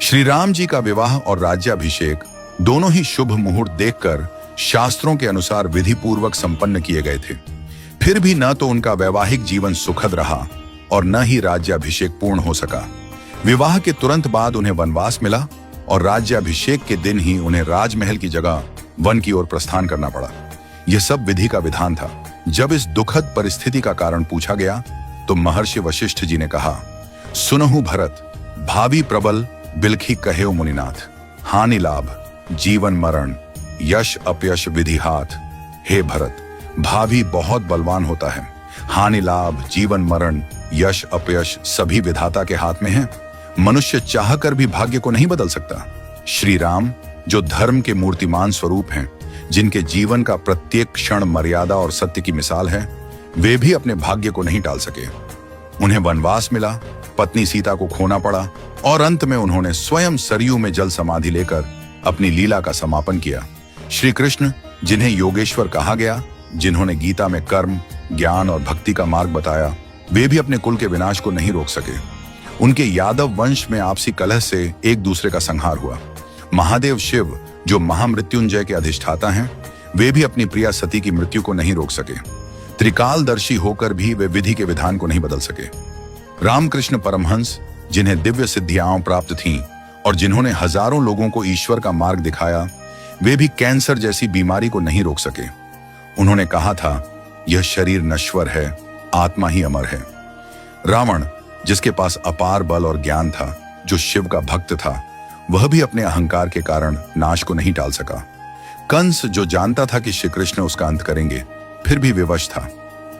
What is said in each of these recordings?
श्री राम जी का विवाह और राज्याभिषेक दोनों ही शुभ मुहूर्त देखकर शास्त्रों के अनुसार विधि पूर्वक संपन्न किए गए थे। फिर भी न तो उनका वैवाहिक जीवन सुखद रहा और न ही राज्याभिषेक पूर्ण हो सका। विवाह के तुरंत बाद उन्हें वनवास मिला और राज्याभिषेक के दिन ही उन्हें राजमहल की जगह वन की ओर प्रस्थान करना पड़ा। यह सब विधि का विधान था। जब इस दुखद परिस्थिति का कारण पूछा गया तो महर्षि वशिष्ठ जी ने कहा, सुनहु भरत, भावी प्रबल बिलखी कहे मुनिनाथ, हानि लाभ जीवन मरण यश अपयश विधि हाथ। हे भरत, भावी बहुत बलवान होता है, हानि लाभ जीवन मरण यश अपयश सभी विधाता के हाथ में है। मनुष्य चाहकर भी भाग्य को नहीं बदल सकता। श्री राम जो धर्म के मूर्तिमान स्वरूप हैं, जिनके जीवन का प्रत्येक क्षण मर्यादा और सत्य की मिसाल है, वे भी अपने भाग्य को नहीं टाल सके। उन्हें वनवास मिला, पत्नी सीता को खोना पड़ा और अंत में उन्होंने स्वयं सरयू में जल समाधि लेकर अपनी लीला का समापन किया। श्री कृष्ण, जिन्हें योगेश्वर कहा गया, जिन्होंने गीता में कर्म, ज्ञान और भक्ति का मार्ग बताया, वे भी अपने कुल के विनाश को नहीं रोक सके। उनके यादव वंश में आपसी कलह से एक दूसरे का संहार हुआ। महादेव शिव, जो महामृत्युंजय के अधिष्ठाता हैं, वे भी अपनी प्रिया सती की मृत्यु को नहीं रोक सके। त्रिकालदर्शी होकर भी वे विधि के विधान को नहीं बदल सके। रामकृष्ण परमहंस, जिन्हें दिव्य सिद्धियां प्राप्त थीं और जिन्होंने हजारों लोगों को ईश्वर का मार्ग दिखाया, वे भी कैंसर जैसी बीमारी को नहीं रोक सके। उन्होंने कहा था, यह शरीर नश्वर है, आत्मा ही अमर है। रावण, जिसके पास अपार बल और ज्ञान था, जो शिव का भक्त था, वह भी अपने अहंकार के कारण नाश को नहीं टाल सका। कंस, जो जानता था कि श्री कृष्ण उसका अंत करेंगे, फिर भी विवश था।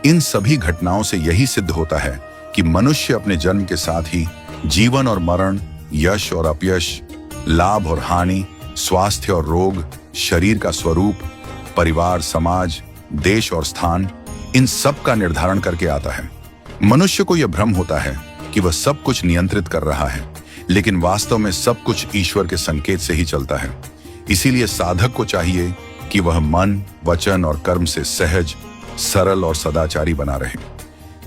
इन सभी घटनाओं से यही सिद्ध होता है कि मनुष्य अपने जन्म के साथ ही जीवन और मरण, यश और अपयश, लाभ और हानि, स्वास्थ्य और रोग, शरीर का स्वरूप, परिवार, समाज, देश और स्थान, इन सब का निर्धारण करके आता है। मनुष्य को यह भ्रम होता है कि वह सब कुछ नियंत्रित कर रहा है, लेकिन वास्तव में सब कुछ ईश्वर के संकेत से ही चलता है। इसीलिए साधक को चाहिए कि वह मन, वचन और कर्म से सहज, सरल और सदाचारी बना रहे,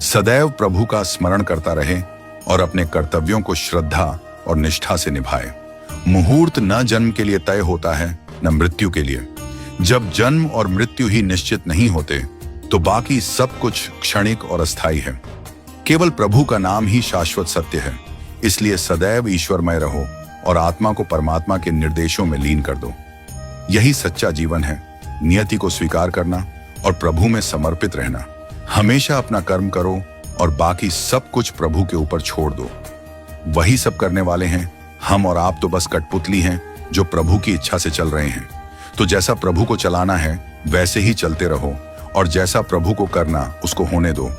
सदैव प्रभु का स्मरण करता रहे और अपने कर्तव्यों को श्रद्धा और निष्ठा से निभाए। मुहूर्त न जन्म के लिए तय होता है, न मृत्यु के लिए। जब जन्म और मृत्यु ही निश्चित नहीं होते, तो बाकी सब कुछ क्षणिक और अस्थायी है। केवल प्रभु का नाम ही शाश्वत सत्य है। इसलिए सदैव ईश्वरमय रहो और आत्मा को परमात्मा के निर्देशों में लीन कर दो। यही सच्चा जीवन है। नियति को स्वीकार करना और प्रभु में समर्पित रहना। हमेशा अपना कर्म करो और बाकी सब कुछ प्रभु के ऊपर छोड़ दो। वही सब करने वाले हैं। हम और आप तो बस कठपुतली हैं जो प्रभु की इच्छा से चल रहे हैं। तो जैसा प्रभु को चलाना है वैसे ही चलते रहो और जैसा प्रभु को करना उसको होने दो।